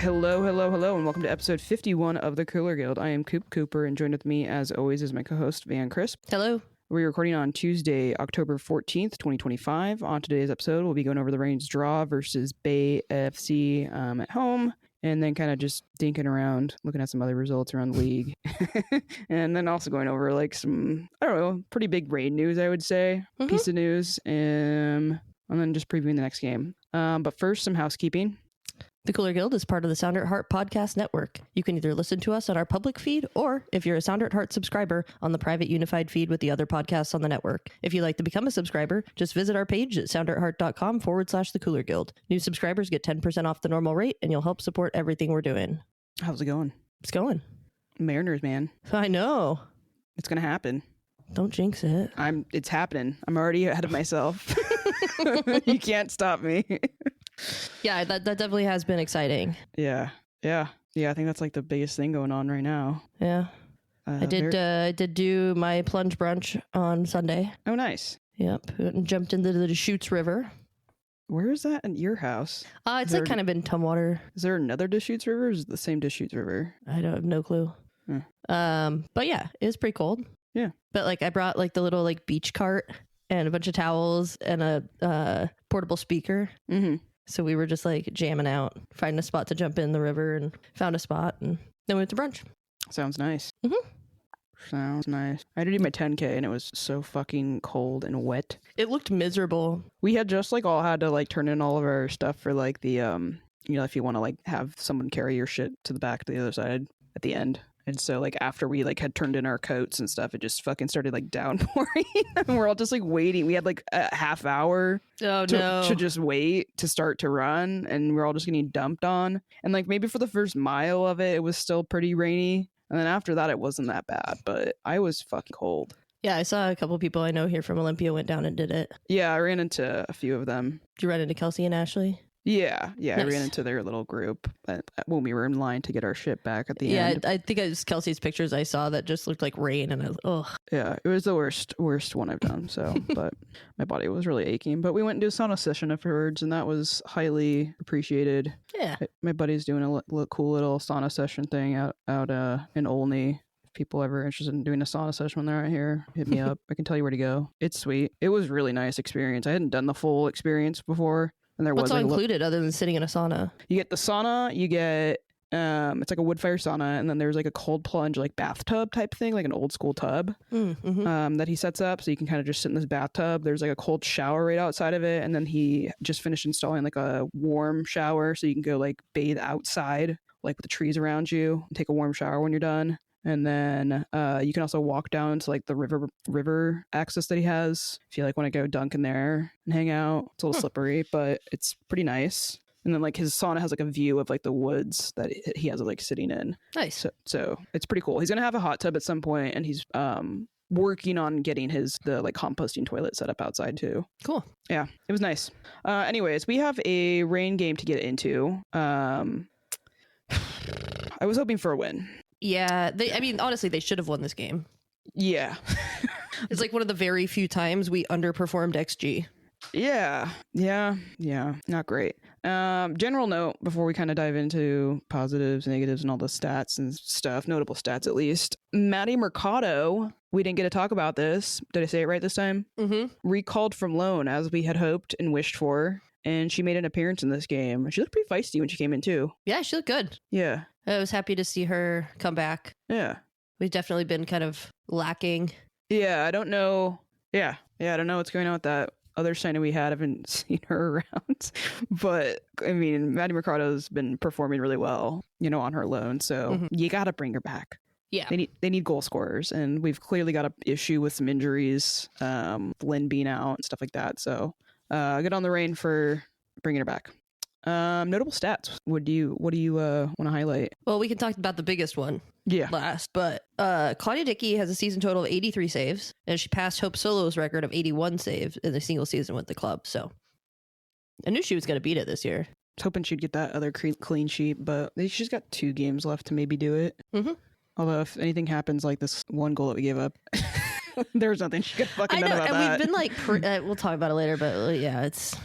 Hello, and welcome to episode 51 of the Cooler Guild. I am Coop Cooper, and joined with me, as always, is my co-host, Van Crisp. Hello. We're recording on Tuesday, October 14th, 2025. On today's episode, we'll be going over the Reigns draw versus Bay FC at home, and then kind of just dinking around, looking at some other results around the league. And then also going over, like, some, I don't know, pretty big rain news, I would say, piece of news, and then just previewing the next game. But first, some housekeeping. The Cooler Guild is part of the Sounder at Heart podcast network. You can either listen to us on our public feed or, if you're a Sounder at Heart subscriber, on the private unified feed with the other podcasts on the network. If you'd like to become a subscriber, just visit our page at sounderatheart.com/the Cooler Guild. New subscribers get 10% off the normal rate, and you'll help support everything we're doing. How's it going? It's going. Mariners, man. I know. It's going to happen. Don't jinx it. It's happening. I'm already ahead of myself. You can't stop me. Yeah, that definitely has been exciting. Yeah. I think that's like the biggest thing going on right now. Yeah. I did do my plunge brunch on Sunday. Oh, nice. Yep. And jumped into the Deschutes River. Where is that in your house? It's like kind of in Tumwater. Is there another Deschutes River, or is it the same Deschutes River? I don't have no clue. But yeah, it was pretty cold. Yeah. But like I brought like the little like beach cart and a bunch of towels and a portable speaker. Mm-hmm. So we were just like jamming out, finding a spot to jump in the river, and found a spot, and then we went to brunch. Sounds nice. Mm-hmm. Sounds nice. I did my 10K, and it was so fucking cold and wet. It looked miserable. We had just like all had to like turn in all of our stuff for like the if you want to like have someone carry your shit to the back to the other side at the end. And so, like, after we, like, had turned in our coats and stuff, it just fucking started, like, downpouring. And we're all just, like, waiting. We had, like, a half hour to just wait to start to run. And we're all just getting dumped on. And, like, maybe for the first mile of it, it was still pretty rainy. And then after that, it wasn't that bad. But I was fucking cold. Yeah, I saw a couple of people I know here from Olympia went down and did it. Yeah, I ran into a few of them. Did you run into Kelsey and Ashley? Yeah, nice. I ran into their little group when we were in line to get our shit back at the end. Yeah, I think it was Kelsey's pictures I saw that just looked like rain, and I was, ugh. Yeah, it was the worst one I've done, so, but my body was really aching. But we went and did a sauna session afterwards, and that was highly appreciated. Yeah. My buddy's doing a cool little sauna session thing out in Olney. If people ever interested in doing a sauna session when they're out here, hit me up. I can tell you where to go. It's sweet. It was a really nice experience. I hadn't done the full experience before. And what's all included other than sitting in a sauna? You get the sauna, you get it's like a wood fire sauna, and then there's like a cold plunge like bathtub type thing, like an old school tub that he sets up, so you can kind of just sit in this bathtub. There's like a cold shower right outside of it, and then he just finished installing like a warm shower, so you can go like bathe outside, like with the trees around you, and take a warm shower when you're done. And then you can also walk down to like the river access that he has if you like want to go dunk in there and hang out. It's a little slippery, but it's pretty nice. And then like his sauna has like a view of like the woods that he has like sitting in. Nice. So it's pretty cool. He's gonna have a hot tub at some point, and he's working on getting the like composting toilet set up outside too. Cool. Yeah, it was nice. Anyways, we have a rain game to get into. I was hoping for a win. Yeah, honestly, they should have won this game. Yeah. It's like one of the very few times we underperformed XG. Yeah, not great. General note before we kind of dive into positives, negatives, and all the stats and stuff, notable stats at least. Maddie Mercado, we didn't get to talk about this. Did I say it right this time? Mm-hmm. Recalled from loan, as we had hoped and wished for. And she made an appearance in this game. She looked pretty feisty when she came in, too. Yeah, she looked good. Yeah. I was happy to see her come back. Yeah. We've definitely been kind of lacking. Yeah, I don't know. Yeah, I don't know what's going on with that other signing we had. I haven't seen her around. But, I mean, Maddie Mercado's been performing really well, on her loan. So you got to bring her back. Yeah. They need goal scorers. And we've clearly got an issue with some injuries, Lynn being out and stuff like that. So... good on the rain for bringing her back. Notable stats. What do you want to highlight? Well, we can talk about the biggest one last, but Claudia Dickey has a season total of 83 saves, and she passed Hope Solo's record of 81 saves in a single season with the club. So I knew she was going to beat it this year. I was hoping she'd get that other clean sheet, but she's got 2 games left to maybe do it. Mm-hmm. Although if anything happens like this one goal that we gave up, There's nothing she could fucking done about and that. we've been like, we'll talk about it later, but yeah, it's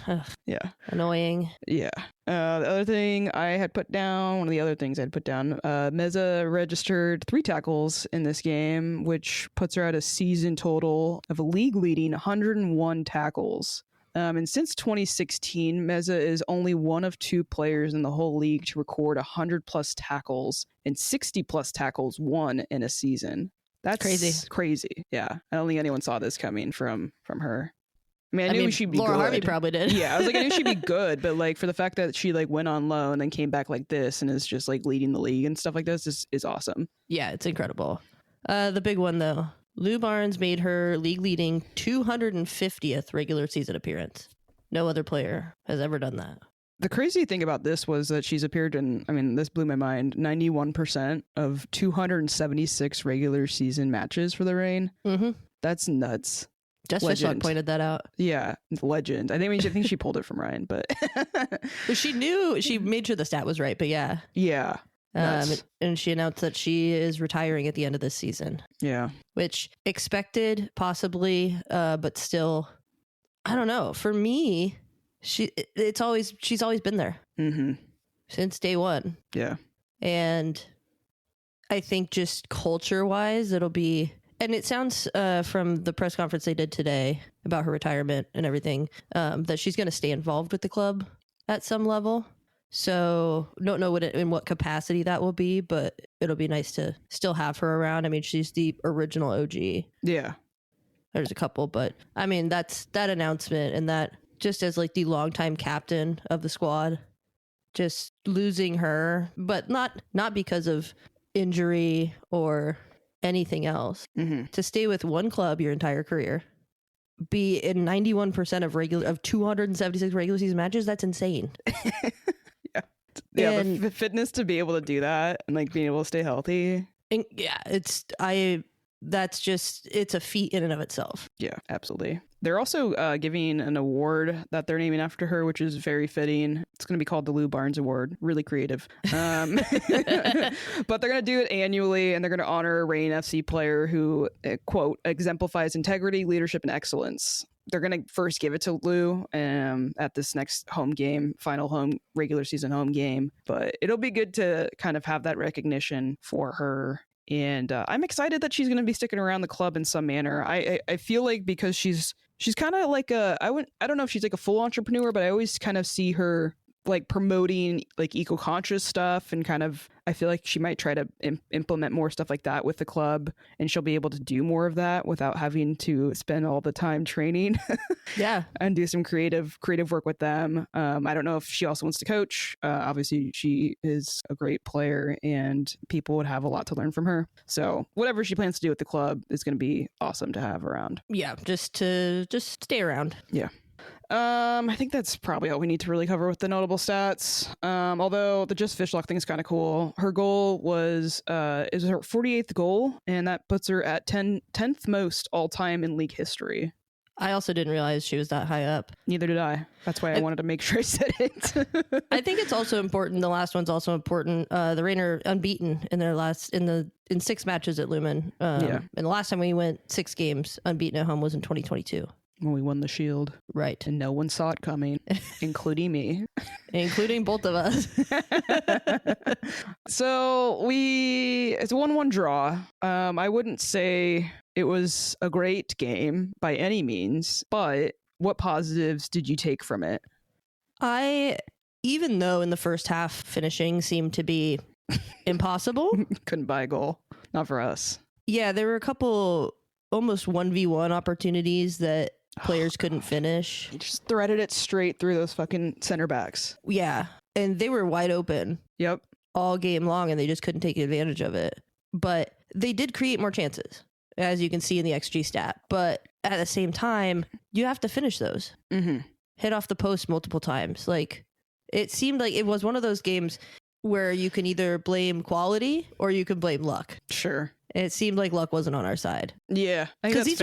annoying. Yeah. The other thing I had put down, one of the other things I had put down, Meza registered 3 tackles in this game, which puts her at a season total of a league leading 101 tackles. And since 2016, Meza is only one of 2 players in the whole league to record 100 plus tackles and 60 plus tackles won in a season. That's crazy. Yeah. I don't think anyone saw this coming from her. I mean, she'd be Laura good. Harvey probably did. Yeah, I was like, I knew she'd be good, but like for the fact that she like went on low and then came back like this and is just like leading the league and stuff like this is awesome. Yeah, it's incredible. The big one though, Lou Barnes made her league leading 250th regular season appearance. No other player has ever done that. The crazy thing about this was that she's appeared in, I mean, this blew my mind, 91% of 276 regular season matches for the Reign. Mm-hmm. That's nuts. Jess Fishlock pointed that out. Yeah, legend. I think she pulled it from Ryan, but she made sure the stat was right. But yeah, and she announced that she is retiring at the end of this season. Yeah, which expected possibly, but still, I don't know. For me, she's always been there since day one. Yeah, and I think just culture wise, it'll be. And it sounds from the press conference they did today about her retirement and everything that she's going to stay involved with the club at some level. So don't know in what capacity that will be, but it'll be nice to still have her around. I mean, she's the original OG. Yeah. There's a couple, but I mean, that's that announcement and that just as like the longtime captain of the squad, just losing her, but not because of injury or anything else. To stay with one club your entire career, be in 91% of 276 regular season matches, that's insane. Yeah, the fitness to be able to do that and like being able to stay healthy. And yeah, it's a feat in and of itself. Yeah, absolutely. They're also giving an award that they're naming after her, which is very fitting. It's going to be called the Lou Barnes Award. Really creative. But they're going to do it annually, and they're going to honor a Reign FC player who, quote, exemplifies integrity, leadership, and excellence. They're going to first give it to Lou at this next home game, final regular season home game. But it'll be good to kind of have that recognition for her. And I'm excited that she's going to be sticking around the club in some manner. I feel like because she's kind of like I don't know if she's like a full entrepreneur, but I always kind of see her like promoting like eco-conscious stuff, and kind of I feel like she might try to implement more stuff like that with the club, and she'll be able to do more of that without having to spend all the time training. Yeah, and do some creative work with them. I don't know if she also wants to coach. Obviously she is a great player and people would have a lot to learn from her, so whatever she plans to do with the club is going to be awesome to have around. Yeah, just stay around. Yeah. I think that's probably all we need to really cover with the notable stats. Although the Just Fishlock thing is kind of cool. Her goal is her 48th goal, and that puts her at 10th most all time in league history. I also didn't realize she was that high up. Neither did I. That's why I wanted to make sure I said it. I think it's also important. The last one's also important. The Reign are unbeaten in their in 6 matches at Lumen. And the last time we went 6 games unbeaten at home was in 2022. When we won the Shield. Right. And no one saw it coming, including me. Including both of us. So it's a 1-1 draw. I wouldn't say it was a great game by any means, but what positives did you take from it? Even though in the first half finishing seemed to be impossible. Couldn't buy a goal. Not for us. Yeah, there were a couple almost 1v1 opportunities that players couldn't finish. He just threaded it straight through those fucking center backs. Yeah, and they were wide open. Yep. All game long, and they just couldn't take advantage of it. But they did create more chances, as you can see in the XG stat. But at the same time, you have to finish those. Mm-hmm. Hit off the post multiple times. Like, it seemed like it was one of those games where you can either blame quality or you can blame luck. Sure. It seemed like luck wasn't on our side. Yeah, because these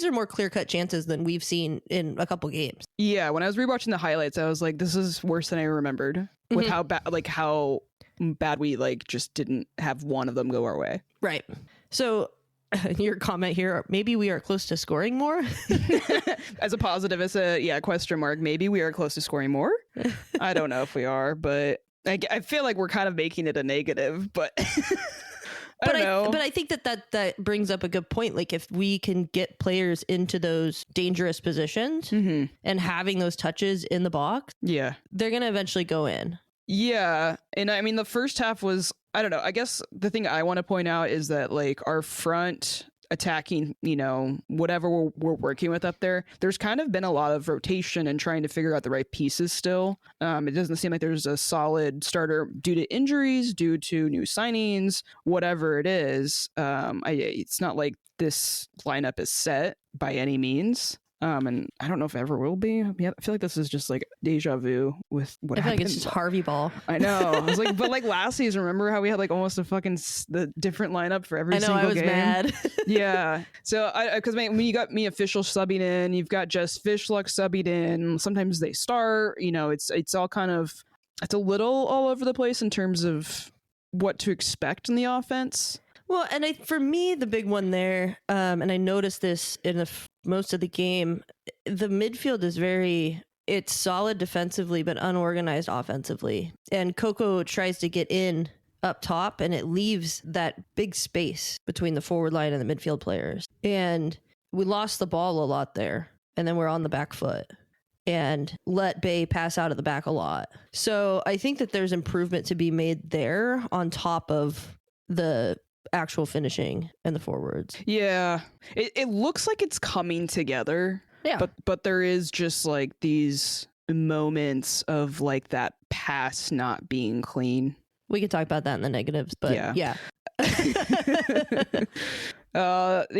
are more clear-cut chances than we've seen in a couple games. Yeah, when I was rewatching the highlights, I was like, "This is worse than I remembered." With how bad we like just didn't have one of them go our way. Right. So Your comment here, maybe we are close to scoring more. As a positive, as a question mark. Maybe we are close to scoring more. I don't know if we are, but I feel like we're kind of making it a negative. But I don't know. But I think that brings up a good point. Like if we can get players into those dangerous positions and having those touches in the box, they're gonna eventually go in. Yeah, and I mean the first half was, I don't know. I guess the thing I want to point out is that like our front attacking, whatever we're working with up there, there's kind of been a lot of rotation and trying to figure out the right pieces still. It doesn't seem like there's a solid starter due to injuries, due to new signings, whatever it is. It's not like this lineup is set by any means. And I don't know if it ever will be. I feel like this is just like deja vu with what happened. I feel like it's just Harvey Ball. I know. I was like, but like last season, remember how we had like almost a fucking the different lineup for every single game? I was mad. Yeah. So because when you got me official subbing in, you've got just Fishluck subbing in. Sometimes they start. It's all kind of, it's a little all over the place in terms of what to expect in the offense. Well, and for me, the big one there, and I noticed this in most of the game, the midfield is it's solid defensively, but unorganized offensively. And Coco tries to get in up top, and it leaves that big space between the forward line and the midfield players. And we lost the ball a lot there, and then we're on the back foot and let Bay pass out of the back a lot. So I think that there's improvement to be made there on top of the actual finishing and the forwards. Yeah, it looks like it's coming together. Yeah, but there is just like these moments of like that pass not being clean. We could talk about that in the negatives, but yeah. The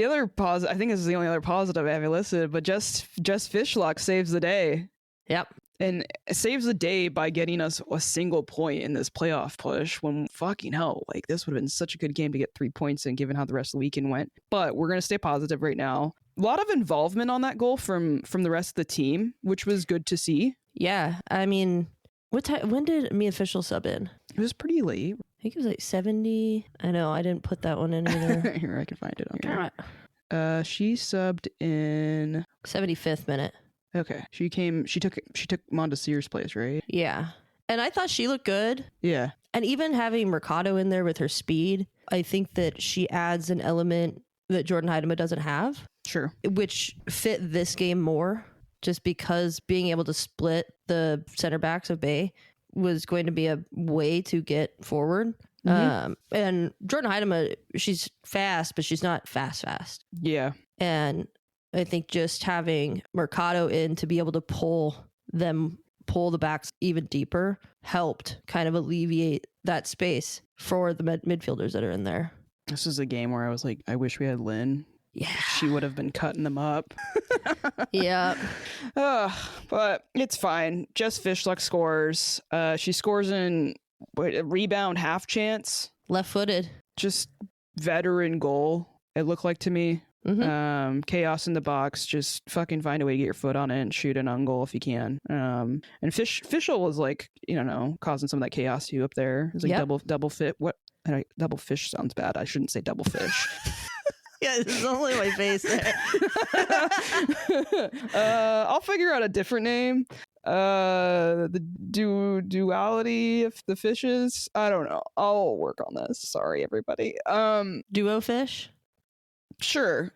other positive, I think this is the only other positive I have listed, but just Fishlock saves the day. Yep. And saves the day by getting us a single point in this playoff push when fucking hell, like this would have been such a good game to get 3 points in given how the rest of the weekend went. But we're going to stay positive right now. A lot of involvement on that goal from the rest of the team, which was good to see. Yeah. I mean, when did me official sub in? It was pretty late. I think it was like 70. I know. I didn't put that one in either. Here, I can find it. Okay. She subbed in 75th minute. Okay. She took Mondesir's place, right? Yeah. And I thought she looked good. Yeah. And even having Mercado in there with her speed, I think that she adds an element that Jordan Heidema doesn't have. Sure. Which fit this game more, just because being able to split the center backs of Bay was going to be a way to get forward. And Jordan Heidema, she's fast, but she's not fast. Yeah. And I think just having Mercado in to be able to pull the backs even deeper helped kind of alleviate that space for the midfielders that are in there. This is a game where I was like, I wish we had Lynn. Yeah. She would have been cutting them up. Yeah. But it's fine. Just Fishluck scores. She scores in a rebound half chance. Left-footed. Just veteran goal, it looked like to me. Chaos in the box, just fucking find a way to get your foot on it and shoot an on goal if you can. And Fischl was like, causing some of that chaos to you up there. It's like double fit. What? Double fish sounds bad. I shouldn't say double fish. Yeah, this is only my face there. I'll figure out a different name. The duality of the fishes. I don't know. I'll work on this. Sorry, everybody. Duo fish. Sure.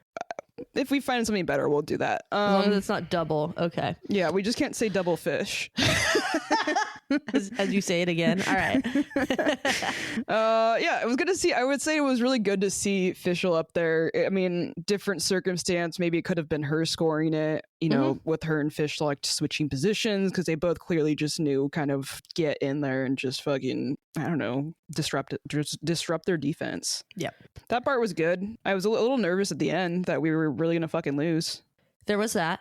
If we find something better, we'll do that. As long as it's not double. Okay. Yeah, we just can't say double fish. as you say it again. All right. Yeah, it was good to see. I would say it was really good to see Fischl up there. I mean, different circumstance. Maybe it could have been her scoring it, with her and Fischl like switching positions because they both clearly just knew kind of get in there and just fucking, I don't know, disrupt their defense. Yep. That part was good. I was a little nervous at the end that we were really going to fucking lose. There was that.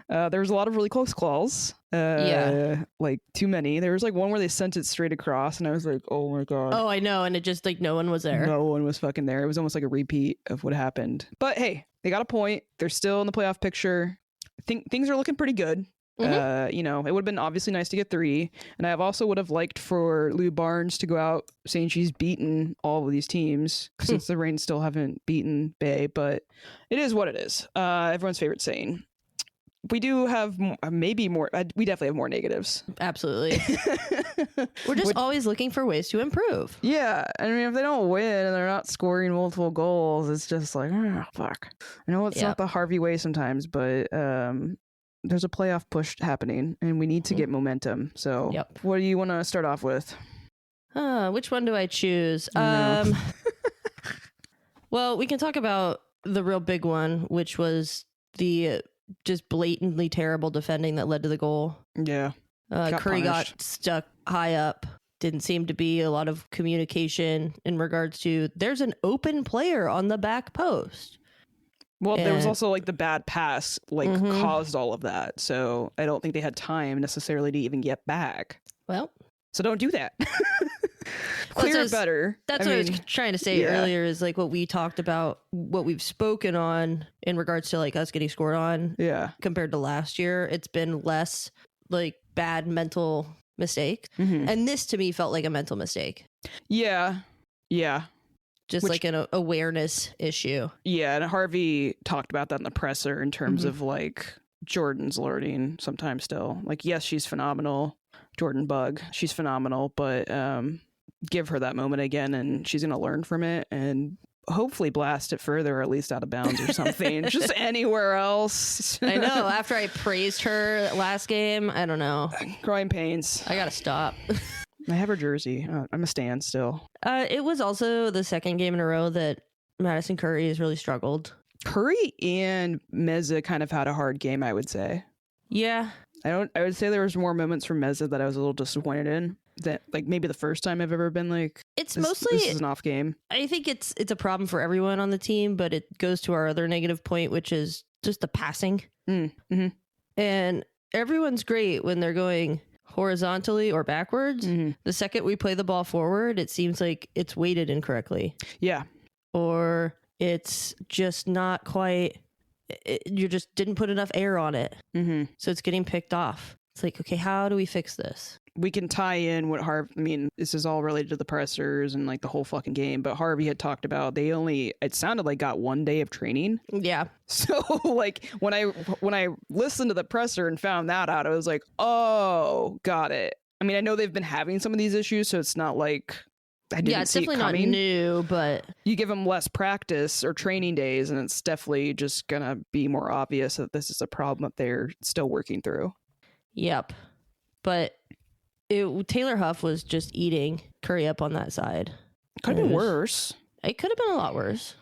There was a lot of really close calls. Like too many. There was like one where they sent it straight across and I was like, oh my God. Oh, I know. And it just like no one was there. No one was fucking there. It was almost like a repeat of what happened. But hey, they got a point. They're still in the playoff picture. I think things are looking pretty good. You know, it would have been obviously nice to get 3. And I also would have liked for Lou Barnes to go out saying she's beaten all of these teams since the Reigns still haven't beaten Bay, but it is what it is. Everyone's favorite saying. We do have maybe more. We definitely have more negatives. Absolutely. We're just always looking for ways to improve. Yeah. I mean, if they don't win and they're not scoring multiple goals, it's just like, oh, fuck. I know it's not the Harvey way sometimes, but there's a playoff push happening and we need to get momentum. So what do you want to start off with? Which one do I choose? Well, we can talk about the real big one, which was the just blatantly terrible defending that led to the goal. Yeah. Curry got stuck high up. Didn't seem to be a lot of communication in regards to there's an open player on the back post. Well, there was also like the bad pass caused all of that. So I don't think they had time necessarily to even get back. Well, so don't do that. Clear it better. That's what I was trying to say earlier is like what we talked about, what we've spoken on in regards to like us getting scored on. Yeah. Compared to last year, it's been less like bad mental mistakes. And this to me felt like a mental mistake. Yeah. Yeah. Just like an awareness issue. Yeah. And Harvey talked about that in the presser in terms of like Jordan's learning sometimes still. Like, yes, she's phenomenal. Jordan Bug, she's phenomenal, but give her that moment again and she's going to learn from it and hopefully blast it further or at least out of bounds or something. Just anywhere else. I know. After I praised her last game, I don't know. Growing pains. I got to stop. I have her jersey. I'm a stan still. It was also the second game in a row that Madison Curry has really struggled. Curry and Meza kind of had a hard game, I would say. Yeah. I would say there was more moments from Meza that I was a little disappointed in. That like maybe the first time I've ever been like, this is an off game. I think it's a problem for everyone on the team, but it goes to our other negative point, which is just the passing. And everyone's great when they're going horizontally or backwards. The second we play the ball forward, it seems like it's weighted incorrectly. Yeah. Or it's just not quite. You just didn't put enough air on it. So it's getting picked off. It's like, okay, how do we fix this? We can tie in what Harvey, I mean, this is all related to the pressers and like the whole fucking game, but Harvey had talked about they only, it sounded like got 1 day of training. Yeah. So like when I listened to the presser and found that out, I was like, oh, got it. I mean, I know they've been having some of these issues, so it's not like I didn't see it coming. Definitely not new, but you give them less practice or training days and it's definitely just gonna be more obvious that this is a problem that they're still working through. Yep. But Taylor Huff was just eating Curry up on that side. Could have been worse. It could have been a lot worse.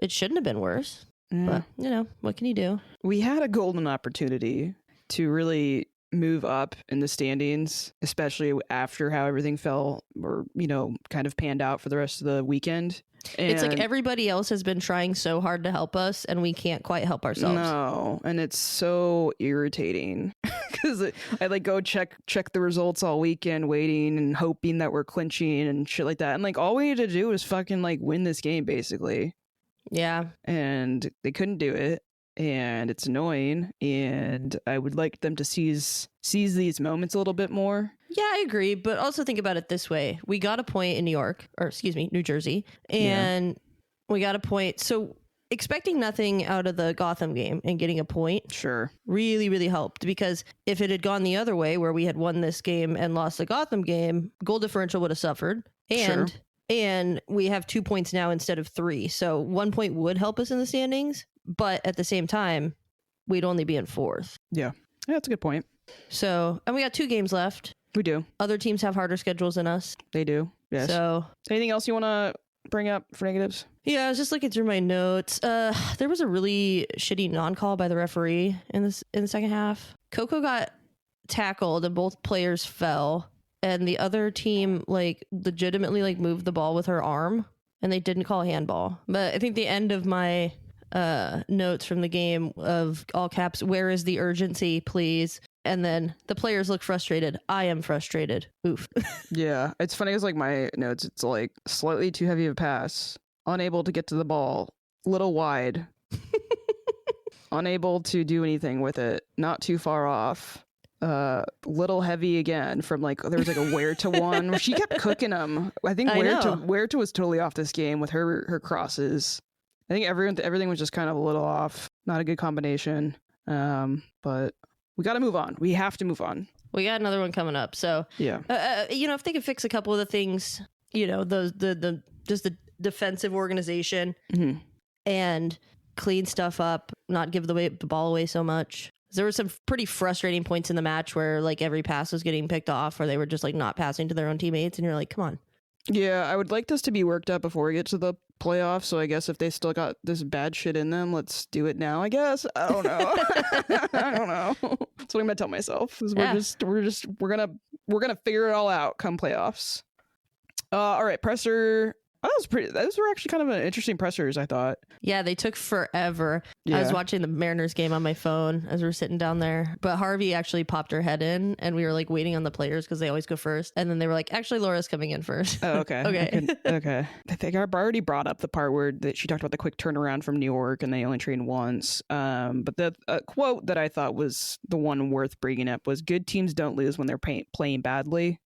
It shouldn't have been worse. But, you know, what can you do? We had a golden opportunity to really move up in the standings, especially after how everything fell or, you know, kind of panned out for the rest of the weekend. And it's like everybody else has been trying so hard to help us and we can't quite help ourselves. No, and it's so irritating because I like go check the results all weekend waiting and hoping that we're clinching and shit like that. And like all we need to do is fucking like win this game basically. Yeah. And they couldn't do it. And it's annoying, and I would like them to seize these moments a little bit more. Yeah, I agree, but also think about it this way. We got a point in New Jersey, and we got a point. So expecting nothing out of the Gotham game and getting a point really, really helped, because if it had gone the other way, where we had won this game and lost the Gotham game, goal differential would have suffered. And we have 2 points now instead of 3. So 1 point would help us in the standings. But at the same time, we'd only be in 4th. Yeah, that's a good point. So, and we got 2 games left. We do. Other teams have harder schedules than us. They do, yes. So, anything else you want to bring up for negatives? Yeah, I was just looking through my notes. There was a really shitty non-call by the referee in the second half. Coco got tackled and both players fell. And the other team, like, legitimately, like, moved the ball with her arm. And they didn't call a handball. But I think the end of my notes from the game of all caps, where is the urgency, please? And then the players look frustrated. I am frustrated. Oof. Yeah, it's funny because like my notes, it's like slightly too heavy of a pass, unable to get to the ball, little wide, unable to do anything with it, not too far off, little heavy again from like there was like a Huerta one where she kept cooking them. I think Huerta was totally off this game with her crosses. I think everything was just kind of a little off. Not a good combination. But we got to move on. We have to move on. We got another one coming up. So yeah, if they could fix a couple of the things, the defensive organization and clean stuff up, not give the ball away so much. There were some pretty frustrating points in the match where like every pass was getting picked off, or they were just like not passing to their own teammates, and you're like, come on. Yeah, I would like this to be worked out before we get to the playoffs. So I guess if they still got this bad shit in them, let's do it now. I guess I don't know. I don't know. That's what I'm gonna tell myself. We're gonna figure it all out come playoffs. All right, presser. Those were actually kind of an interesting pressers, I thought. Yeah, they took forever. Yeah. I was watching the Mariners game on my phone as we were sitting down there. But Harvey actually popped her head in, and we were like waiting on the players because they always go first. And then they were like, actually, Laura's coming in first. Oh, okay. Okay. Okay. I think I already brought up the part where that she talked about the quick turnaround from New York and they only trained once. But the quote that I thought was the one worth bringing up was, good teams don't lose when they're playing badly.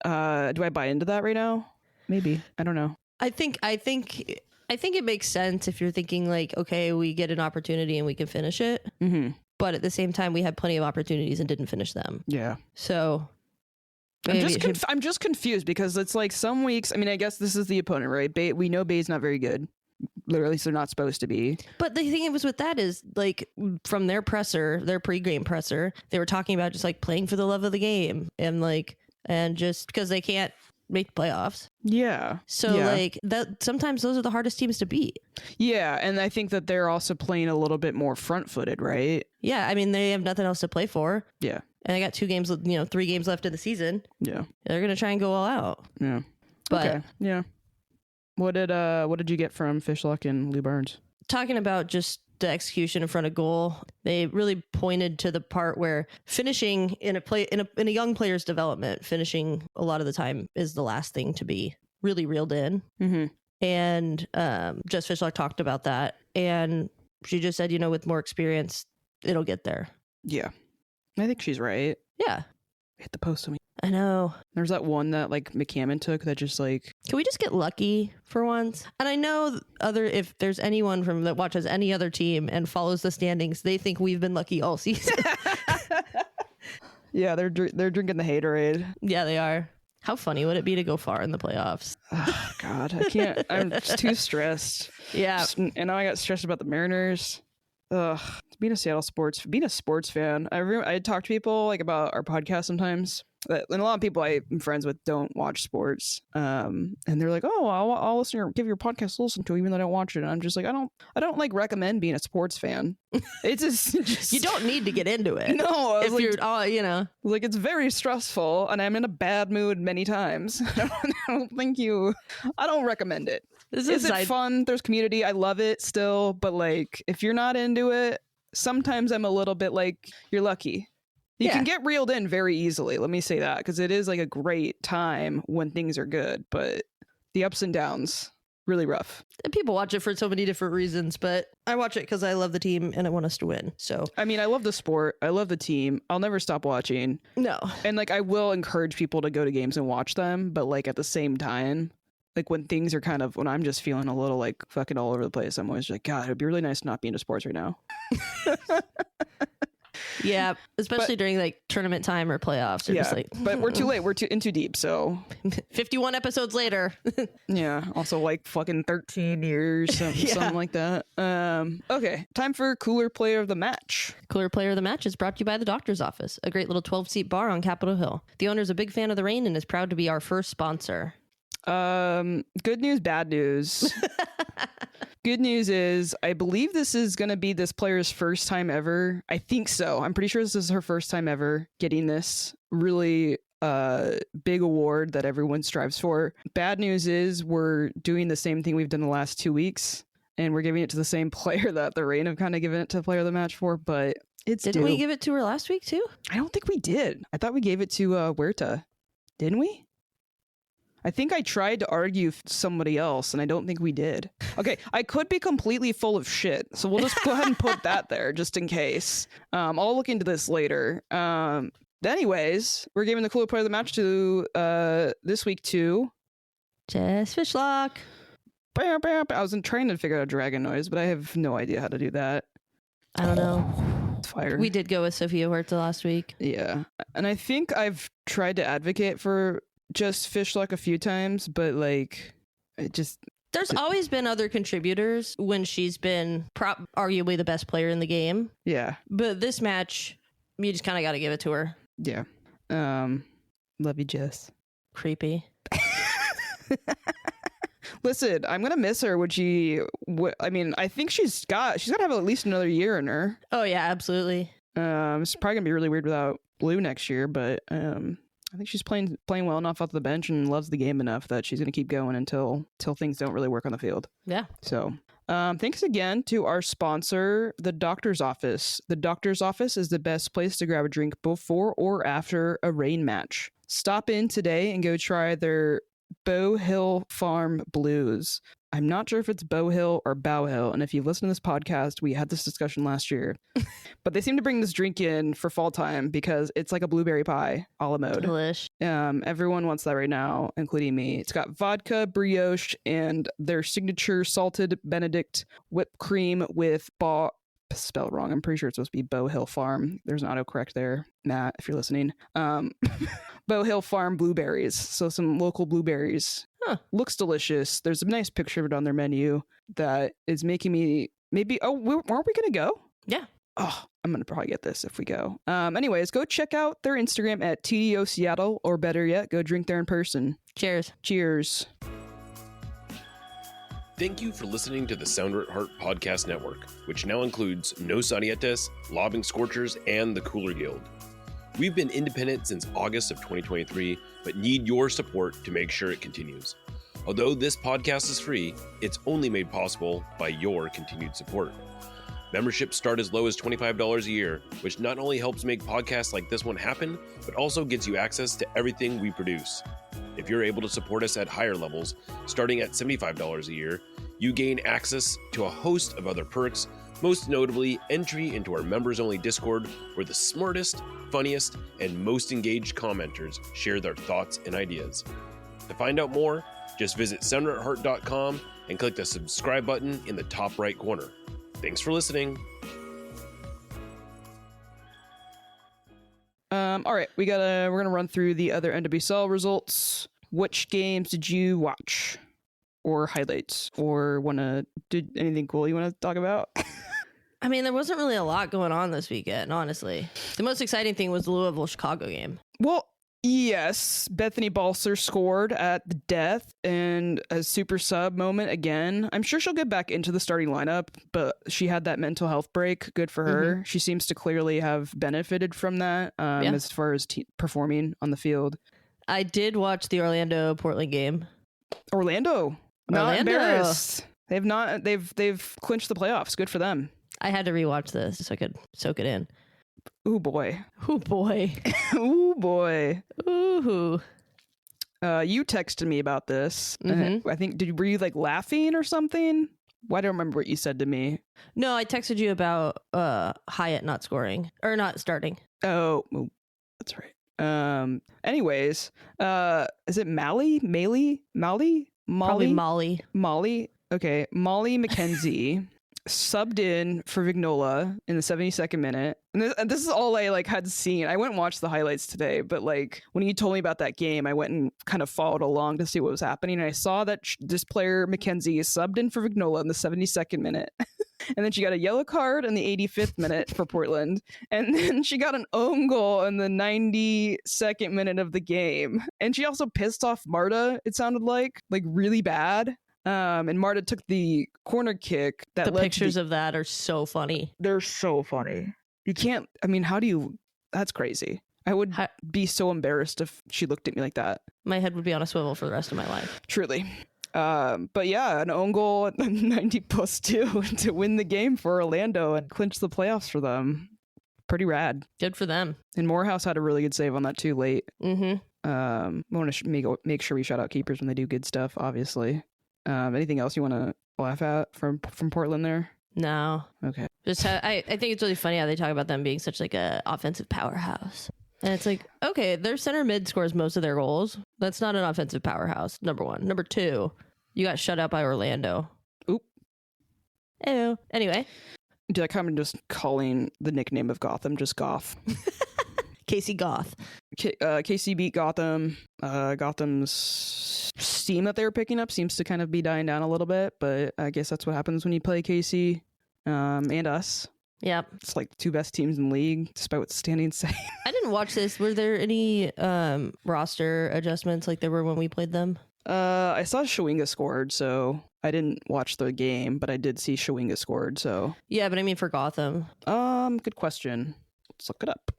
Do I buy into that right now? Maybe. I don't know. I think it makes sense if you're thinking like, okay, we get an opportunity and we can finish it. Mm-hmm. But at the same time, we had plenty of opportunities and didn't finish them. Yeah. So I'm just confused because it's like some weeks. I mean, I guess this is the opponent, right? We know Bay's not very good. Literally, so they're not supposed to be. But the thing was with that is like from their pregame presser, they were talking about just like playing for the love of the game and just because they can't make playoffs. Yeah. So like that sometimes those are the hardest teams to beat. Yeah, and I think that they're also playing a little bit more front-footed, right? Yeah, I mean they have nothing else to play for. Yeah. And they got 3 games left in the season. Yeah. They're going to try and go all out. Yeah. But okay. Yeah. What did you get from Fishlock and Lee Barnes? Talking about just the execution in front of goal, they really pointed to the part where finishing in a young player's development, finishing a lot of the time is the last thing to be really reeled in. Mm-hmm. And Jess Fishlock talked about that, and she just said, with more experience, it'll get there. Yeah, I think she's right. Yeah, hit the post on me. I know. There's that one that like McCammon took that just like. Can we just get lucky for once? And I know if there's anyone that watches any other team and follows the standings, they think we've been lucky all season. Yeah, they're drinking the haterade. Yeah, they are. How funny would it be to go far in the playoffs? Oh, God, I can't. I'm just too stressed. Yeah. And now I got stressed about the Mariners. Ugh. Being a sports fan. I talk to people like about our podcast sometimes. And a lot of people I'm friends with don't watch sports. And they're like, oh, I'll listen to give your podcast a listen to even though I don't watch it. And I'm just like, I don't like recommend being a sports fan. It's just you don't need to get into it. No, if you're like it's very stressful and I'm in a bad mood many times. I don't recommend it. Is it fun? There's community. I love it still, but like if you're not into it, sometimes I'm a little bit like, you're lucky. You can get reeled in very easily. Let me say that, because it is like a great time when things are good, but the ups and downs, really rough. And people watch it for so many different reasons, but I watch it because I love the team and I want us to win. So I mean, I love the sport. I love the team. I'll never stop watching. No. And like, I will encourage people to go to games and watch them, but like at the same time, like when things are when I'm just feeling a little like fucking all over the place, I'm always like, God, it'd be really nice not being into sports right now. Yeah, especially during like tournament time or playoffs. Or just like, but we're too late. We're too deep. So 51 episodes later. Yeah. Also like fucking 13 years, something like that. Okay. Time for Cooler Player of the Match. Cooler Player of the Match is brought to you by the Doctor's Office, a great little 12-seat bar on Capitol Hill. The owner is a big fan of the rain and is proud to be our first sponsor. Good news, bad news. Good news is I believe this is going to be this player's first time ever. I think so. I'm pretty sure this is her first time ever getting this really big award that everyone strives for. Bad news is we're doing the same thing we've done the last 2 weeks, and we're giving it to the same player that the Reign have kind of given it to player of the match for, but Didn't we give it to her last week too? I don't think we did. I thought we gave it to Huerta. Didn't we? I think I tried to argue somebody else, and I don't think we did. Okay, I could be completely full of shit, so we'll just go ahead and put that there just in case. I'll look into this later. Anyways, we're giving the cooler player of the match to this week to Jess Fishlock. I was trying to figure out a dragon noise, but I have no idea how to do that. I don't know. It's fire. We did go with Sophia Huerta last week. Yeah, and I think I've tried to advocate for just Fishlock a few times, but like it just... There's always been other contributors when she's been arguably the best player in the game. Yeah. But this match, you just kind of got to give it to her. Yeah. Love you, Jess. Creepy. Listen, I'm gonna miss her. I think she's got to have at least another year in her. Oh yeah, absolutely. It's probably gonna be really weird without Blue next year, but I think she's playing well enough off the bench and loves the game enough that she's gonna keep going until things don't really work on the field. Yeah. So thanks again to our sponsor, the Doctor's Office. The Doctor's Office is the best place to grab a drink before or after a rain match. Stop in today and go try their Bow Hill Farm Blues. I'm not sure if it's Bow Hill or Bow Hill, and if you've listened to this podcast, we had this discussion last year. But they seem to bring this drink in for fall time because it's like a blueberry pie a la mode. Delish. Everyone wants that right now, including me. It's got vodka, brioche, and their signature salted Benedict whipped cream with spelled wrong. I'm pretty sure it's supposed to be Bow Hill Farm. There's an autocorrect there, Matt, if you're listening. Bow Hill Farm blueberries. So some local blueberries. Huh. Looks delicious. There's a nice picture of it on their menu that is making me maybe... Oh, aren't we going to go? Yeah. Oh, I'm going to probably get this if we go. Anyways, go check out their Instagram at TDO Seattle, or better yet, go drink there in person. Cheers. Cheers. Thank you for listening to the Sounder at Heart Podcast Network, which now includes No Sarietes, Lobbing Scorchers, and the Cooler Guild. We've been independent since August of 2023, but need your support to make sure it continues. Although this podcast is free, it's only made possible by your continued support. Memberships start as low as $25 a year, which not only helps make podcasts like this one happen, but also gets you access to everything we produce. If you're able to support us at higher levels, starting at $75 a year, you gain access to a host of other perks, most notably entry into our members-only Discord, where the smartest, funniest, and most engaged commenters share their thoughts and ideas. To find out more, just visit sounderatheart.com and click the subscribe button in the top right corner. Thanks for listening. All right, we're gonna run through the other NWSL results. Which games did you watch, or highlights, or did anything cool you want to talk about? I mean, there wasn't really a lot going on this weekend, honestly. The most exciting thing was the Louisville-Chicago game. Well, yes, Bethany Balser scored at the death and a super sub moment again. I'm sure she'll get back into the starting lineup, but she had that mental health break. Good for her. Mm-hmm. She seems to clearly have benefited from that as far as performing on the field. I did watch the Orlando-Portland game. Orlando. Not embarrassed. They've clinched the playoffs. Good for them. I had to rewatch this so I could soak it in. Ooh boy. Ooh boy. Ooh boy. Ooh. You texted me about this. Mm-hmm. I think were you like laughing or something? Well, I don't remember what you said to me. No, I texted you about Hyatt not scoring or not starting. Oh, that's right. Anyways, is it Molly? Probably Molly. Molly. Okay, Molly McKenzie subbed in for Vignola in the 72nd minute. And this is all I had seen. I went and watched the highlights today, but when you told me about that game, I went and kind of followed along to see what was happening. And I saw that this player, McKenzie, subbed in for Vignola in the 72nd minute. And then she got a yellow card in the 85th minute for Portland. And then she got an own goal in the 92nd minute of the game. And she also pissed off Marta, it sounded like really bad. And Marta took the corner kick. The pictures of that are so funny. They're so funny. You can't, that's crazy. I would be so embarrassed if she looked at me like that. My head would be on a swivel for the rest of my life. Truly. But yeah, an own goal at 90+2 to win the game for Orlando and clinch the playoffs for them. Pretty rad. Good for them. And Morehouse had a really good save on that too late. Mm-hmm. I want to make sure we shout out keepers when they do good stuff, obviously. Anything else you want to laugh at from Portland there? No. Okay. Just I think it's really funny how they talk about them being such like a offensive powerhouse. And it's like, okay, their center mid scores most of their goals. That's not an offensive powerhouse, number one. Number two, you got shut out by Orlando. Oop. Ew. Anyway. Dude, I kind of just calling the nickname of Gotham just Goth. Casey Goth. KC beat Gotham. Gotham's steam that they were picking up seems to kind of be dying down a little bit, but I guess that's what happens when you play KC and us. Yep. It's like the two best teams in the league, despite what the standings say. I didn't watch this. Were there any roster adjustments like there were when we played them? I saw Shawinga scored, so I didn't watch the game, but I did see Shawinga scored, so. Yeah, but I mean for Gotham. Good question. Let's look it up.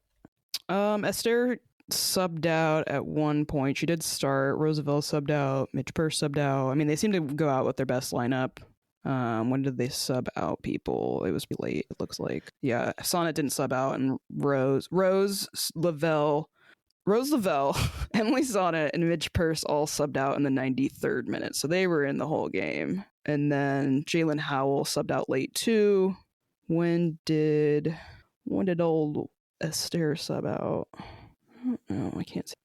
Esther subbed out at one point. She did start. Roosevelt subbed out. Mitch Purse subbed out. I mean, they seem to go out with their best lineup. When did they sub out people? It was late, it looks like. Yeah, Sonnet didn't sub out, and Rose Lavelle, Emily Sonnet, and Mitch Purse all subbed out in the 93rd minute. So they were in the whole game. And then Jalen Howell subbed out late too. When did old Esther sub out? No, I can't see.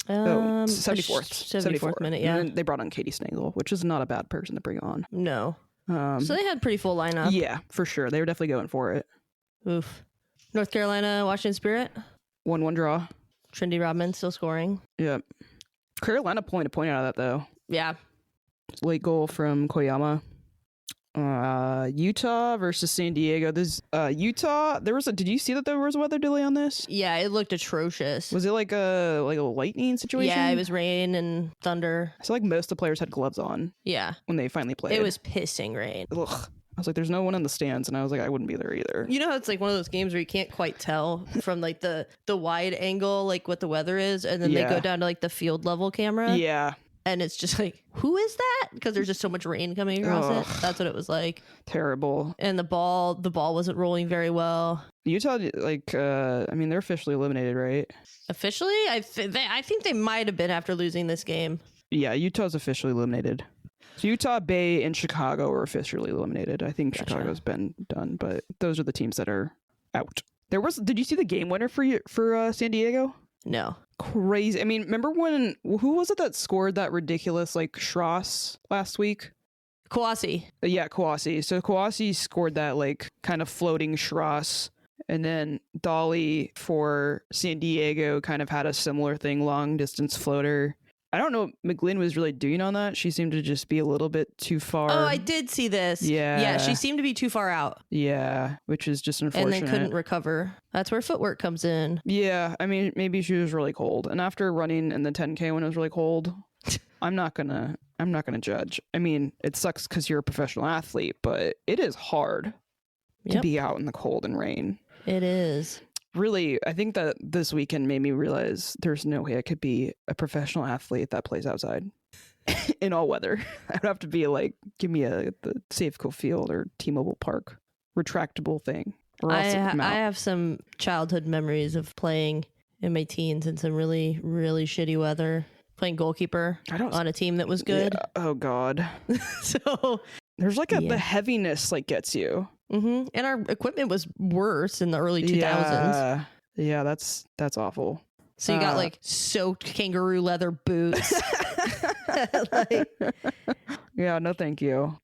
74th minute, yeah. And then they brought on Katie Snagel, which is not a bad person to bring on. No. So they had pretty full lineup. Yeah, for sure. They were definitely going for it. Oof. North Carolina, Washington Spirit. 1-1 draw. Trinity Rodman still scoring. Yep. Carolina pulling a point out of that, though. Yeah. Late goal from Koyama. Utah versus San Diego. This Utah. Did you see that there was a weather delay on this? Yeah, it looked atrocious. Was it like a lightning situation? Yeah, it was rain and thunder. I feel like most of the players had gloves on. Yeah, when they finally played, it was pissing rain. Ugh. I was like, "There's no one in the stands," and I was like, "I wouldn't be there either." You know how it's like one of those games where you can't quite tell from like the wide angle, like what the weather is, and then they go down to like the field level camera. Yeah. And it's just like, who is that? Because there's just so much rain coming across it. That's what it was like. Terrible. And the ball wasn't rolling very well. Utah, I mean, they're officially eliminated, right? Officially? I think they might have been after losing this game. Yeah, Utah's officially eliminated. So Utah, Bay, and Chicago are officially eliminated. I think Chicago's been done, but those are the teams that are out. Did you see the game winner for San Diego? No. Crazy. I mean, remember who was it that scored that ridiculous like Schross last week? Kouassi. Yeah, Kouassi. So Kouassi scored that like kind of floating Schross, and then Dolly for San Diego kind of had a similar thing, long distance floater. I don't know what McGlynn was really doing on that. She seemed to just be a little bit too far. Oh, I did see this. Yeah, she seemed to be too far out. Yeah, which is just unfortunate. And then couldn't recover. That's where footwork comes in. Yeah, I mean, maybe she was really cold. And after running in the 10K when it was really cold, I'm not gonna judge. I mean, it sucks because you're a professional athlete, but it is hard to be out in the cold and rain. It is. Really, I think that this weekend made me realize there's no way I could be a professional athlete that plays outside in all weather. I would have to be like, give me the Safeco Field or T-Mobile Park retractable thing. I have some childhood memories of playing in my teens in some really, really shitty weather, playing goalkeeper on a team that was good. Yeah. Oh, God. So there's like the heaviness like gets you. Mm-hmm. And our equipment was worse in the early 2000s. Yeah, that's awful. So you got like soaked kangaroo leather boots. Yeah, no thank you.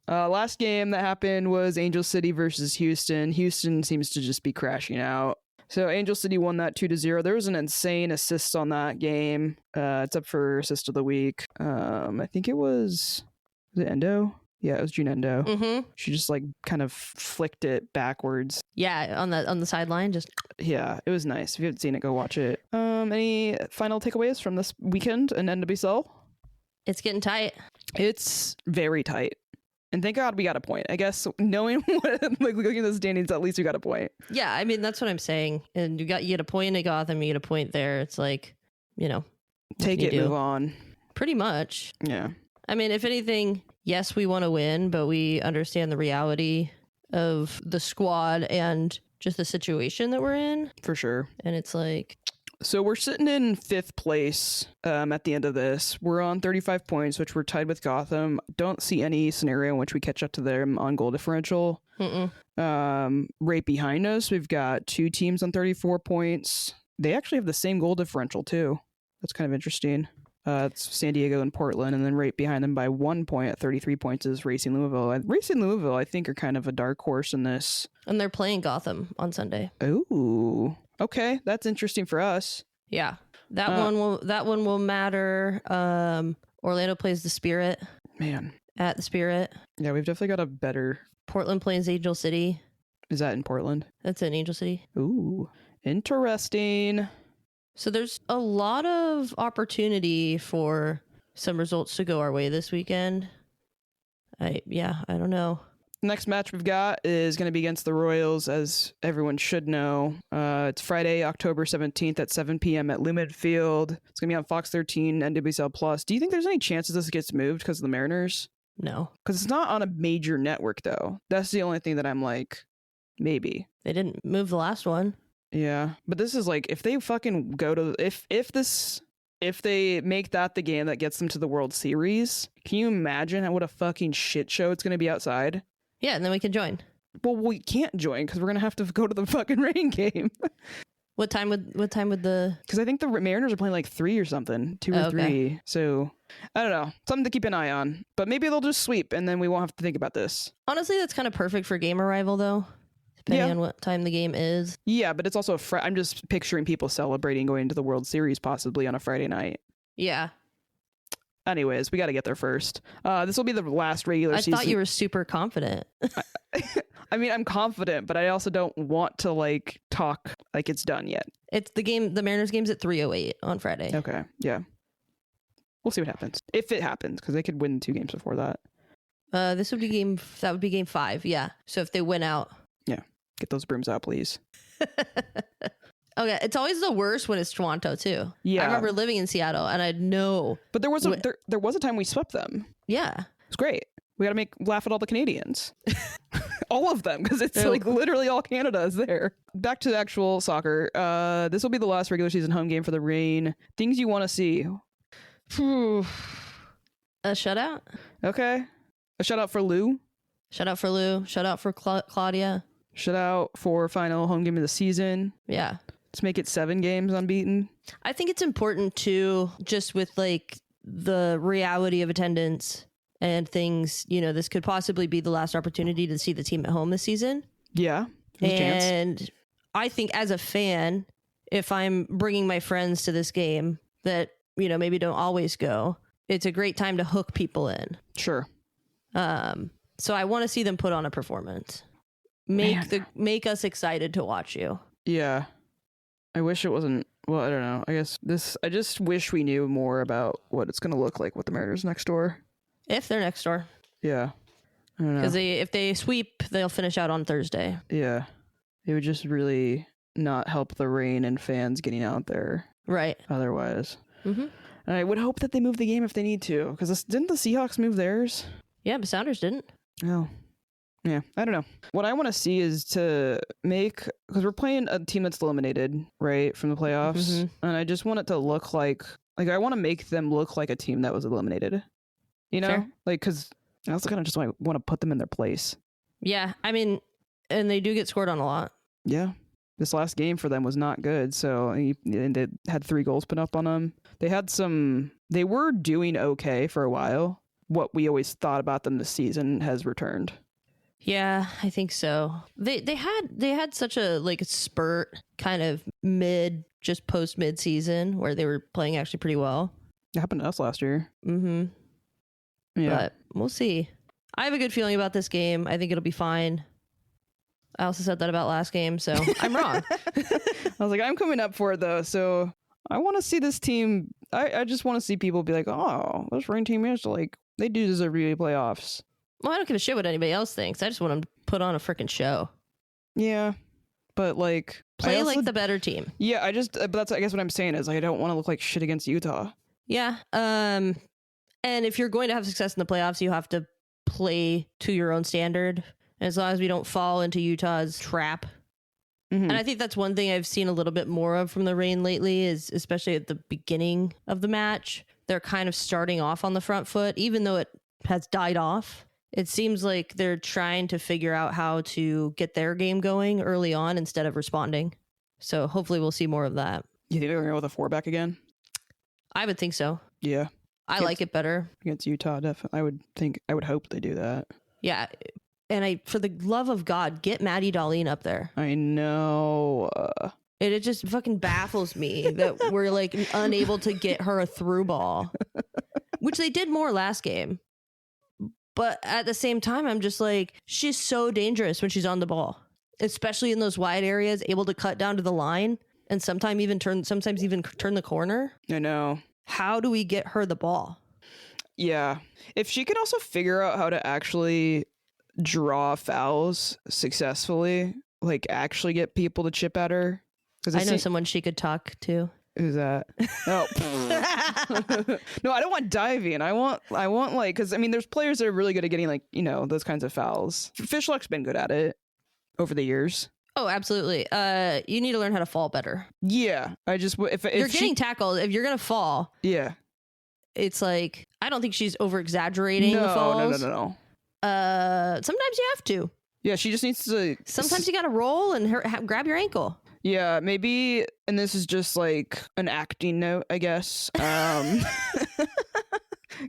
Last game that happened was Angel City versus Houston. Houston seems to just be crashing out. So Angel City won that 2-0. There was an insane assist on that game. It's up for assist of the week. I think was it Endo? Yeah, it was June Endo. Mm-hmm. She just like kind of flicked it backwards. Yeah, on the sideline. Yeah, it was nice. If you haven't seen it, go watch it. Any final takeaways from this weekend in NWSL? It's getting tight. It's very tight. And thank God we got a point. I guess knowing what, like looking at the standings, at least we got a point. Yeah, I mean that's what I'm saying. And you get a point at Gotham, you get a point there. It's like, take it, move on. Pretty much. Yeah. I mean, if anything, yes, we want to win, but we understand the reality of the squad and just the situation that we're in. For sure. And it's like, So we're sitting in 5th place at the end of this. We're on 35 points, which we're tied with Gotham. Don't see any scenario in which we catch up to them on goal differential. Right behind us, we've got 2 teams on 34 points. They actually have the same goal differential, too. That's kind of interesting. It's San Diego and Portland, and then right behind them by 1 point at 33 points is Racing Louisville. Racing Louisville, I think, are kind of a dark horse in this. And they're playing Gotham on Sunday. Ooh. Okay, that's interesting for us. Yeah, that one will matter. Orlando plays the Spirit. Man, at the Spirit. Yeah, we've definitely got a better. Portland plays Angel City. Is that in Portland? That's in Angel City. Ooh, interesting. So there's a lot of opportunity for some results to go our way this weekend. I don't know. Next match we've got is going to be against the Royals, as everyone should know. It's Friday, October 17th at 7 p.m. at Lumen Field. It's going to be on Fox 13, NWSL Plus. Do you think there's any chances this gets moved because of the Mariners? No. Because it's not on a major network, though. That's the only thing that I'm like, maybe. They didn't move the last one. Yeah, but this is like, if they fucking go to... If they make that the game that gets them to the World Series, can you imagine what a fucking shit show it's going to be outside? Yeah, and then we can join. Well, we can't join because we're going to have to go to the fucking rain game. What time would the... Because I think the Mariners are playing like 3 or something. 2 or 3. So, I don't know. Something to keep an eye on. But maybe they'll just sweep and then we won't have to think about this. Honestly, that's kind of perfect for game arrival, though. Depending on what time the game is. Yeah, but it's also I'm just picturing people celebrating going to the World Series possibly on a Friday night. Yeah. Anyways, we got to get there first. This will be the last regular season. I thought you were super confident. I mean, I'm confident, but I also don't want to like talk like it's done yet. It's the game. The Mariners game's at 3:08 on Friday. Okay. Yeah. We'll see what happens. If it happens, because they could win 2 games before that. That would be game 5. Yeah. So if they win out. Yeah. Get those brooms out, please. Okay, it's always the worst when it's Toronto too. Yeah, I remember living in Seattle, and I know. But there was a time we swept them. Yeah, it's great. We got to laugh at all the Canadians, all of them, because it's like literally all Canada is there. Back to the actual soccer. This will be the last regular season home game for the Reign. Things you want to see. A shutout. Okay, a shutout for Lou. Shout for Lou. Shout out for Claudia. Shout out for final home game of the season. Yeah. Let's make it 7 games unbeaten. I think it's important too, just with like the reality of attendance and things, this could possibly be the last opportunity to see the team at home this season. Yeah. And I think as a fan, if I'm bringing my friends to this game that, maybe don't always go, it's a great time to hook people in. Sure. So I want to see them put on a performance. Make us excited to watch you. Yeah. I wish it wasn't. Well, I don't know. I just wish we knew more about what it's going to look like with the Mariners next door. If they're next door. Yeah. I don't know. Because if they sweep, they'll finish out on Thursday. Yeah. It would just really not help the Reign and fans getting out there. Right. Otherwise. Mm-hmm. And I would hope that they move the game if they need to. Because didn't the Seahawks move theirs? Yeah, but Sounders didn't. Oh. Yeah, I don't know. What I want to see is to make, because we're playing a team that's eliminated, right, from the playoffs, mm-hmm. and I just want it to look like I want to make them look like a team that was eliminated, Fair. Like, because I also kind of just want to put them in their place. Yeah, I mean, and they do get scored on a lot. Yeah, this last game for them was not good, so they had 3 goals put up on them. They were doing okay for a while. What we always thought about them this season has returned. Yeah, I think so. They had such a spurt kind of post mid season where they were playing actually pretty well. It happened to us last year. Mm-hmm. Yeah. But we'll see. I have a good feeling about this game. I think it'll be fine. I also said that about last game, so I'm wrong. I was like, I'm coming up for it though, so I want to see this team. I just want to see people be like, oh, this Reign team is they do deserve to be playoffs. Well, I don't give a shit what anybody else thinks. I just want them to put on a freaking show. Yeah, but play like the better team. Yeah, but that's I guess what I'm saying is I don't want to look like shit against Utah. Yeah. And if you're going to have success in the playoffs, you have to play to your own standard. And as long as we don't fall into Utah's trap, And I think that's one thing I've seen a little bit more of from the Reign lately is especially at the beginning of the match. They're kind of starting off on the front foot, even though it has died off. It seems like they're trying to figure out how to get their game going early on instead of responding. So hopefully we'll see more of that. You think they're going to go with a 4-back again? I would think so. Yeah. I like it better. Against Utah, definitely. I would hope they do that. Yeah. And for the love of God, get Maddie Darlene up there. I know. It just fucking baffles me that we're like unable to get her a through ball, which they did more last game. But at the same time, I'm just like, she's so dangerous when she's on the ball, especially in those wide areas, able to cut down to the line and sometimes even turn the corner. I know. How do we get her the ball? Yeah. If she can also figure out how to actually draw fouls successfully, like actually get people to chip at her. I know someone she could talk to. Who's that? Oh, no, I don't want diving. I want like, because I mean, there's players that are really good at getting like, you know, those kinds of fouls. Fishlock's been good at it over the years. Oh, absolutely. You need to learn how to fall better. Yeah, I just if you're getting tackled, if you're gonna fall, yeah, it's like I don't think she's over exaggerating the falls. No. Sometimes you have to. Yeah, she just needs to. Sometimes you got to roll and grab your ankle. Yeah, maybe, and this is just like an acting note, I guess.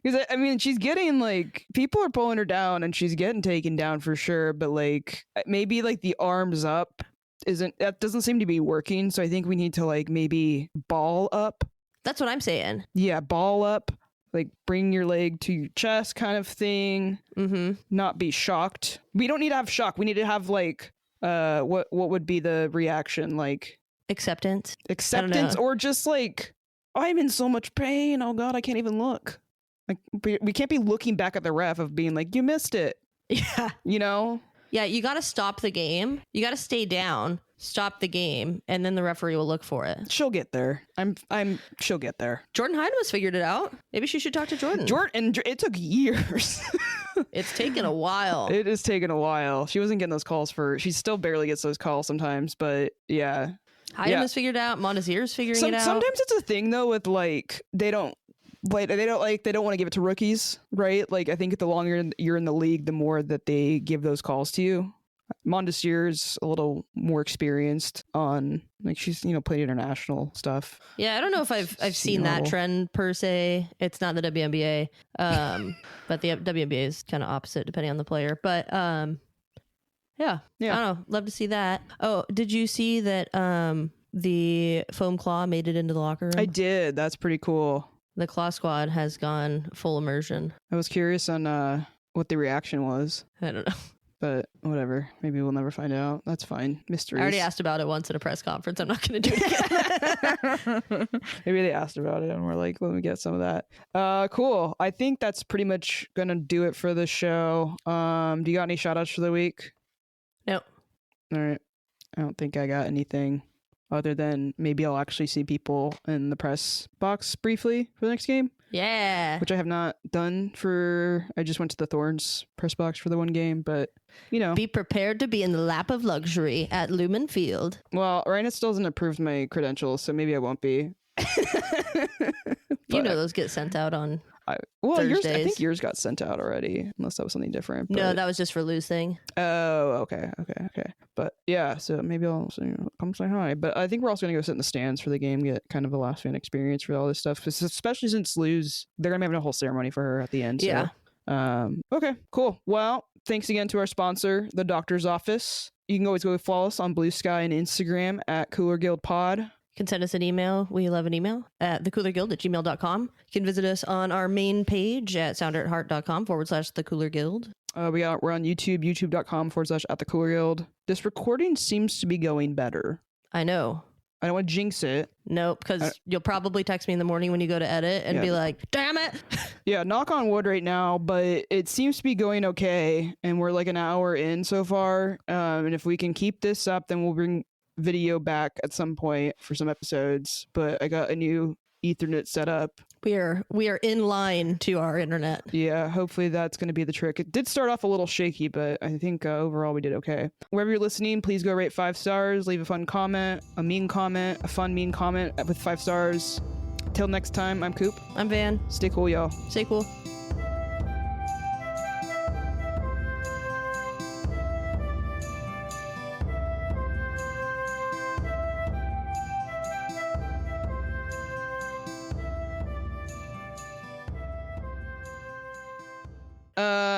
Because I mean, she's getting like people are pulling her down, and she's getting taken down for sure. But like maybe like the arms up doesn't seem to be working. So I think we need to like maybe ball up. That's what I'm saying. Yeah, ball up. Like bring your leg to your chest kind of thing. Not be shocked. We don't need to have shock. We need to have like what would be the reaction? Like acceptance or just like I'm in so much pain. Oh God, I can't even look. Like we can't be looking back at the ref of being like, you missed it. Yeah. You know? Yeah, you got to stop the game. You got to stay down, stop the game, and then the referee will look for it. She'll get there. She'll get there. Jordan Hindwas figured it out. Maybe she should talk to Jordan. It took years. It's taken a while. It is taking a while. She wasn't getting those calls she still barely gets those calls sometimes, but yeah. Hindwas figured it out. Montezier's figuring it out. Sometimes it's a thing though with like, they don't want to give it to rookies, right? Like I think the longer you're in the league, the more that they give those calls to you. Mondesir's a little more experienced on like she's played international stuff. Yeah, I don't know if I've seen that trend per se. It's not the WNBA, but the WNBA is kind of opposite depending on the player. But yeah, I don't know. Love to see that. Oh, did you see that the foam claw made it into the locker room? I did. That's pretty cool. The claw squad has gone full immersion. I was curious on what the reaction was. I don't know. But whatever. Maybe we'll never find out. That's fine. Mysteries. I already asked about it once at a press conference. I'm not going to do it again. Maybe they asked about it and we're like, let me get some of that. Cool. I think that's pretty much going to do it for the show. Do you got any shout outs for the week? No. All right. I don't think I got anything other than maybe I'll actually see people in the press box briefly for the next game. Yeah. Which I have not done I just went to the Thorns press box for the one game, but Be prepared to be in the lap of luxury at Lumen Field. Well, Ryan still hasn't approved my credentials, so maybe I won't be. Those get sent out on Thursdays. I think yours got sent out already, unless that was something different. No, that was just for Lou's thing. Oh, okay. But yeah, so maybe I'll come say hi. But I think we're also going to go sit in the stands for the game, get kind of a last fan experience for all this stuff, especially since Lou's, they're going to be having a whole ceremony for her at the end. So. Yeah. Okay, cool. Well, thanks again to our sponsor, the Doctor's Office. You can always go follow us on Bluesky and Instagram at Cooler Guild Pod. You can send us an email. We love an email at thecoolerguild@gmail.com. You can visit us on our main page at sounderattheart.com/thecoolerguild. We're on YouTube, youtube.com/@thecoolerguild. This recording seems to be going better. I know. I don't want to jinx it. Nope, because you'll probably text me in the morning when you go to edit and be like, damn it. Yeah, knock on wood right now, but it seems to be going okay. And we're like an hour in so far. And if we can keep this up, then we'll bring video back at some point for some episodes. But I got a new Ethernet set up. We are in line to our internet. Yeah, hopefully that's going to be the trick. It did start off a little shaky, but I think overall we did okay. Wherever you're listening, please go rate 5 stars, leave a fun comment, a mean comment, a fun mean comment with 5 stars. Till next time, I'm Coop. I'm Van. Stay cool, y'all. Stay cool.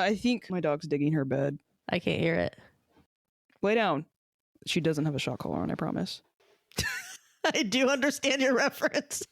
I think my dog's digging her bed. I can't hear it. Lay down. She doesn't have a shock collar on, I promise. I do understand your reference.